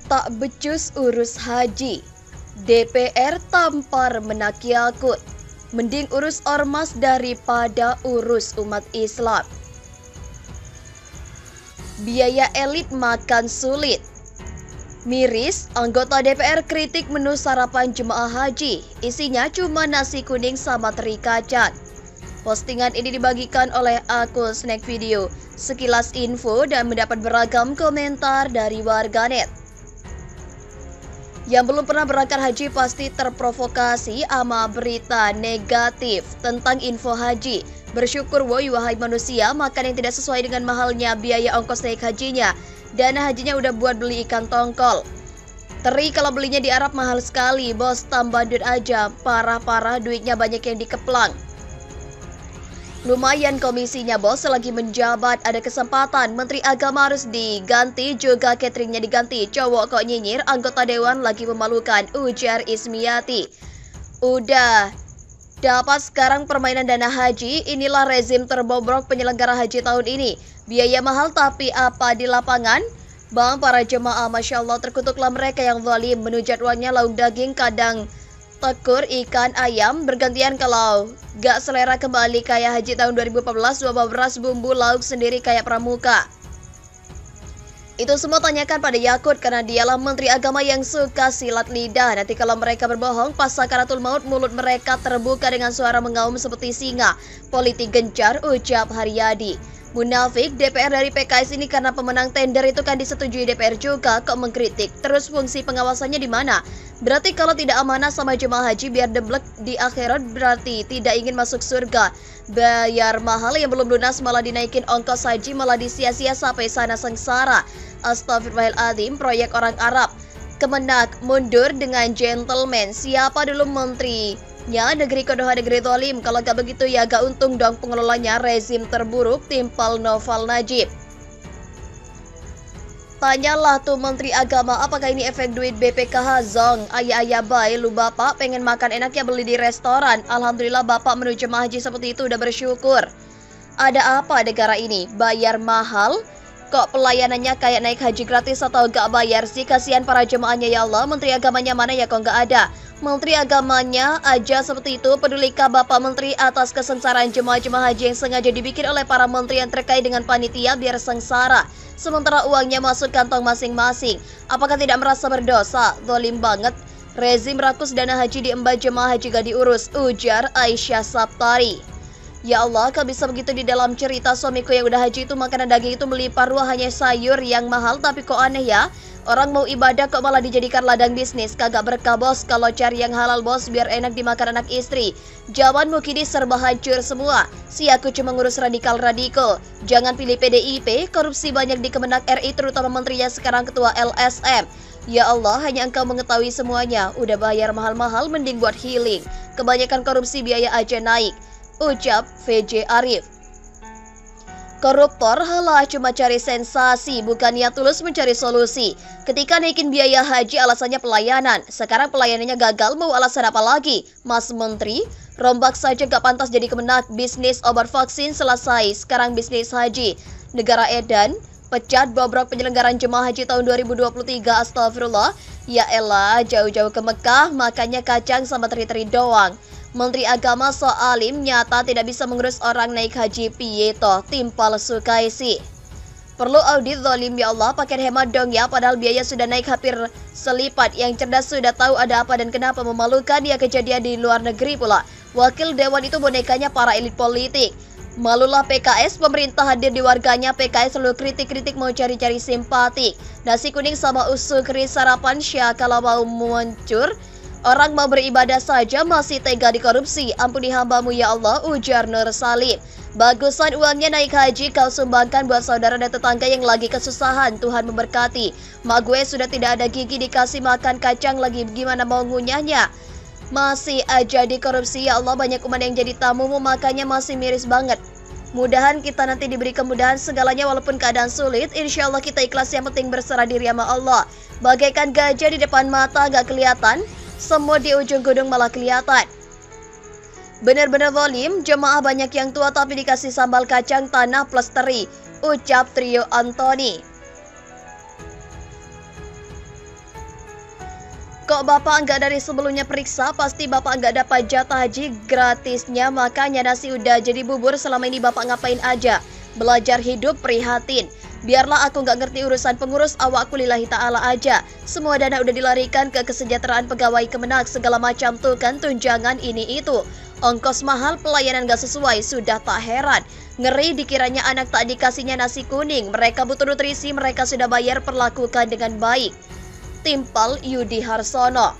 Tak becus urus haji, DPR tampar menaki Yakut. Mending urus ormas daripada urus umat Islam. Biaya elit makan sulit. Miris, anggota DPR kritik menu sarapan jemaah haji. Isinya cuma nasi kuning sama teri kacang. Postingan ini dibagikan oleh akun Snack Video. Sekilas info dan mendapat beragam komentar dari warganet. Yang belum pernah berangkat haji pasti terprovokasi sama berita negatif tentang info haji. Bersyukur wahai manusia, makan yang tidak sesuai dengan mahalnya biaya ongkos naik hajinya. Dana hajinya udah buat beli ikan tongkol. Teri kalau belinya di Arab mahal sekali, bos, tambah duit aja. Parah-parah duitnya banyak yang dikeplang. Lumayan komisinya bos, selagi menjabat ada kesempatan. Menteri Agama harus diganti, juga cateringnya diganti. Cowok kok nyinyir, anggota dewan lagi memalukan, ujar Ismiati. Udah dapat sekarang permainan dana haji, inilah rezim terbobrok penyelenggara haji tahun ini. Biaya mahal tapi apa di lapangan? Bang, para jemaah, Masya Allah, terkutuklah mereka yang zalim. Menu jadwalnya lauk daging, kadang tekur, ikan, ayam, bergantian. Kalau gak selera kembali kayak haji tahun 2014, bawa beras, bumbu, lauk sendiri kayak pramuka. Itu semua tanyakan pada Yakut karena dialah Menteri Agama yang suka silat lidah. Nanti kalau mereka berbohong, pas sakaratul maut mulut mereka terbuka dengan suara mengaum seperti singa. Politik gencar, ucap Haryadi. Munafik, DPR dari PKS ini karena pemenang tender itu kan disetujui DPR juga, kok mengkritik. Terus fungsi pengawasannya di mana? Berarti kalau tidak amanah sama jemaah haji biar deblek di akhirat, berarti tidak ingin masuk surga. Bayar mahal yang belum lunas malah dinaikin ongkos haji, malah disia-sia sampai sana sengsara. Astagfirullahaladzim, proyek orang Arab. Kemenak mundur dengan gentleman. Siapa dulu menterinya? Negeri Kodoha, negeri zalim. Kalau gak begitu ya gak untung dong pengelolanya. Rezim terburuk timpal Noval Najib. Tanyalah tuh Menteri Agama, apakah ini efek duit BPKH? Zong, ayah bay, lu bapak pengen makan enaknya beli di restoran. Alhamdulillah bapak menu jemaah haji seperti itu udah bersyukur. Ada apa negara ini? Bayar mahal? Kok pelayanannya kayak naik haji gratis atau gak bayar sih? Kasihan para jemaahnya ya Allah. Menteri agamanya mana ya kok gak ada? Menteri agamanya aja seperti itu. Pedulikah Bapak Menteri atas kesengsaraan jemaah-jemaah haji yang sengaja dibikin oleh para menteri yang terkait dengan panitia biar sengsara, sementara uangnya masuk kantong masing-masing? Apakah tidak merasa berdosa? Zalim banget. Rezim rakus dana haji diemban jemaah haji gak diurus, ujar Aisyah Saptari. Ya Allah, kok bisa begitu? Di dalam cerita suamiku yang udah haji itu makanan daging itu melimpah ruah, hanya sayur yang mahal. Tapi kok aneh ya, orang mau ibadah kok malah dijadikan ladang bisnis. Kagak berkah bos, kalau cari yang halal bos biar enak dimakan anak istri. Zamanmu kini serba hancur semua. Si aku cuma ngurus radikal-radikal. Jangan pilih PDIP, korupsi banyak di Kemenak RI, terutama menterinya sekarang ketua LSM. Ya Allah, hanya engkau mengetahui semuanya. Udah bayar mahal-mahal mending buat healing. Kebanyakan korupsi biaya aja naik, ucap VJ Arif. Koruptor halah cuma cari sensasi, bukannya tulus mencari solusi. Ketika naikin biaya haji alasannya pelayanan. Sekarang pelayanannya gagal, mau alasan apa lagi? Mas Menteri, rombak saja gak pantas jadi Kemenak. Bisnis obat vaksin selesai, sekarang bisnis haji. Negara edan, pecat bobrok penyelenggaraan jemaah haji tahun 2023. Astagfirullah. Ya elah, jauh-jauh ke Mekah, makannya kacang sama teri-teri doang. Menteri Agama soalim nyata tidak bisa mengurus orang naik haji piyeto, timpal Sukaisi. Perlu audit zalim ya Allah, paket hemat dong ya, padahal biaya sudah naik hampir selipat. Yang cerdas sudah tahu ada apa dan kenapa. Memalukan ya kejadian di luar negeri pula. Wakil dewan itu bonekanya para elit politik. Malulah PKS, pemerintah hadir di warganya. PKS selalu kritik-kritik mau cari-cari simpatik. Nasi kuning sama usus keris sarapan syah kalau mau muncur. Orang mau beribadah saja masih tega dikorupsi. Ampuni hambamu ya Allah, ujar Nur Salim. Bagusan uangnya naik haji kau sumbangkan buat saudara dan tetangga yang lagi kesusahan. Tuhan memberkati. Mak gue sudah tidak ada gigi dikasih makan kacang lagi, gimana mau ngunyahnya? Masih aja dikorupsi ya Allah, banyak umat yang jadi tamumu makanya masih miris banget. Mudahan kita nanti diberi kemudahan segalanya walaupun keadaan sulit. Insya Allah kita ikhlas, yang penting berserah diri sama Allah. Bagaikan gajah di depan mata gak kelihatan, semua di ujung gunung malah kelihatan. Benar-benar zalim, jemaah banyak yang tua tapi dikasih sambal kacang tanah plus teri, ucap trio Anthony. Kok bapak enggak dari sebelumnya periksa? Pasti bapak enggak dapat jatah haji gratisnya, makanya nasi udah jadi bubur. Selama ini bapak ngapain aja? Belajar hidup prihatin. Biarlah aku nggak ngerti urusan pengurus, awakku lillahi ta'ala aja. Semua dana udah dilarikan ke kesejahteraan pegawai Kemenak, segala macam tuh kan tunjangan ini itu. Ongkos mahal, pelayanan gak sesuai, sudah tak heran. Ngeri dikiranya anak tak dikasihnya nasi kuning. Mereka butuh nutrisi, mereka sudah bayar, perlakukan dengan baik. Timpal Yudi Harsono.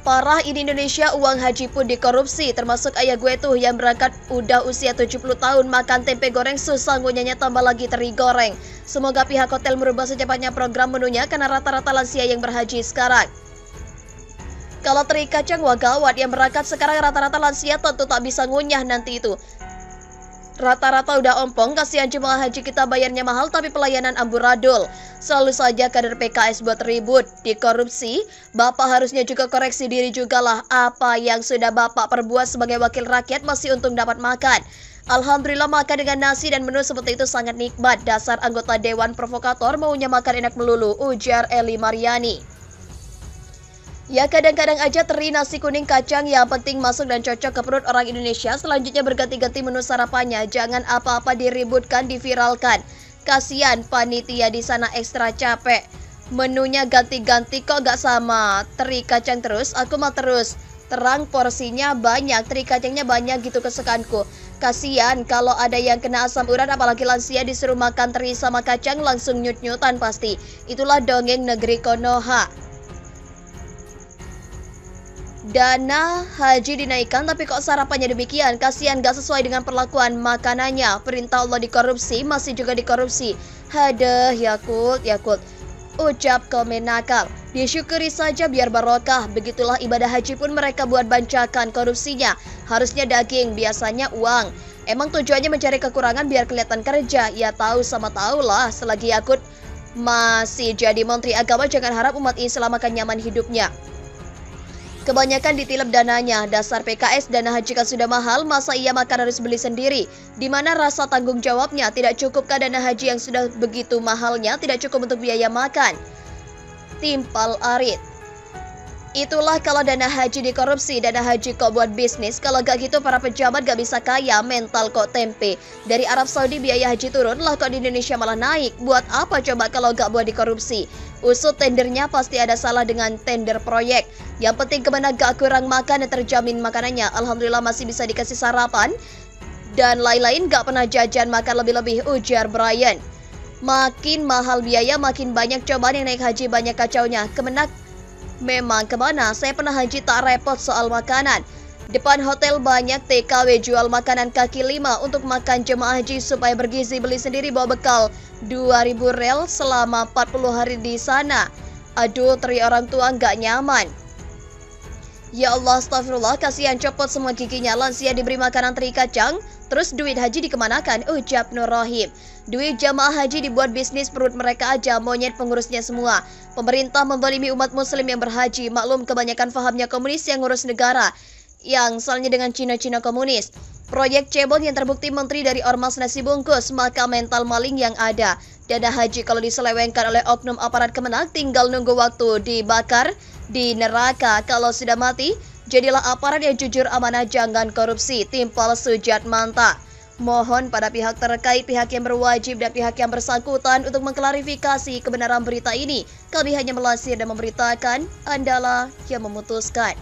Parah ini Indonesia, uang haji pun dikorupsi. Termasuk ayah gue tuh yang berangkat udah usia 70 tahun, makan tempe goreng susah ngunyahnya, tambah lagi teri goreng. Semoga pihak hotel merubah secepatnya program menunya karena rata-rata lansia yang berhaji sekarang. Kalau teri kacang wah gawat, yang berangkat sekarang rata-rata lansia tentu tak bisa ngunyah nanti itu. Rata-rata udah ompong, kasihan jemaah haji kita bayarnya mahal tapi pelayanan amburadul. Selalu saja kader PKS buat ribut, dikorupsi. Bapak harusnya juga koreksi diri jugalah. Apa yang sudah bapak perbuat sebagai wakil rakyat masih untung dapat makan. Alhamdulillah makan dengan nasi dan menu seperti itu sangat nikmat. Dasar anggota dewan provokator maunya makan enak melulu, ujar Eli Mariani. Ya kadang-kadang aja teri nasi kuning kacang, yang penting masuk dan cocok ke perut orang Indonesia. Selanjutnya berganti-ganti menu sarapannya. Jangan apa-apa diributkan, diviralkan. Kasian panitia di sana ekstra capek. Menunya ganti-ganti kok gak sama. Teri kacang terus, aku mah terus terang porsinya banyak, teri kacangnya banyak gitu kesukaanku. Kasian kalau ada yang kena asam urat, apalagi lansia disuruh makan teri sama kacang langsung nyut-nyutan pasti. Itulah dongeng negeri Konoha. Dana haji dinaikkan tapi kok sarapannya demikian? Kasihan gak sesuai dengan perlakuan makanannya. Perintah Allah dikorupsi, masih juga dikorupsi. Hadeh Yakult, Yakult. Ucap Kemenakal. Disyukuri saja biar barokah. Begitulah ibadah haji pun mereka buat bancakan korupsinya. Harusnya daging, biasanya uang. Emang tujuannya mencari kekurangan biar kelihatan kerja. Ya tahu sama tahu lah. Selagi Yakult masih jadi menteri agama, jangan harap umat Islam akan nyaman hidupnya. Kebanyakan ditilep dananya. Dasar PKS, dana haji kan sudah mahal, masa ia makan harus beli sendiri? Di mana rasa tanggung jawabnya? Tidak cukupkah dana haji yang sudah begitu mahalnya tidak cukup untuk biaya makan? Timpal Arit. Itulah kalau dana haji dikorupsi, dana haji kok buat bisnis. Kalau gak gitu para pejabat gak bisa kaya, mental kok tempe. Dari Arab Saudi biaya haji turun, lah kok di Indonesia malah naik. Buat apa coba kalau gak buat dikorupsi? Usut tendernya pasti ada salah dengan tender proyek. Yang penting Kemenak gak kurang makan dan terjamin makanannya. Alhamdulillah masih bisa dikasih sarapan. Dan lain-lain gak pernah jajan makan lebih-lebih, ujar Brian. Makin mahal biaya, makin banyak cobaan yang naik haji, banyak kacaunya. Kemenak memang kemana? Saya pernah haji tak repot soal makanan. Depan hotel banyak TKW jual makanan kaki lima untuk makan jemaah haji supaya bergizi, beli sendiri bawa bekal 2.000 rel selama 40 hari di sana. Aduh, teri orang tua nggak nyaman. Ya Allah, astagfirullah, kasihan copot semua giginya. Lansia diberi makanan teri kacang, terus duit haji dikemanakan? Ucap Nur Rahim. Duit jamaah haji dibuat bisnis perut mereka aja, monyet pengurusnya semua. Pemerintah membalimi umat muslim yang berhaji. Maklum kebanyakan fahamnya komunis yang ngurus negara, yang salahnya dengan Cina-Cina komunis. Proyek cebol yang terbukti menteri dari ormas nasi bungkus, maka mental maling yang ada. Dana haji kalau diselewengkan oleh oknum aparat Kemenak tinggal nunggu waktu dibakar di neraka. Kalau sudah mati, jadilah aparat yang jujur, amanah, jangan korupsi. Timpal Sujat Manta. Mohon pada pihak terkait, pihak yang berwajib dan pihak yang bersangkutan untuk mengklarifikasi kebenaran berita ini. Kami hanya melansir dan memberitakan, Andalah yang memutuskan.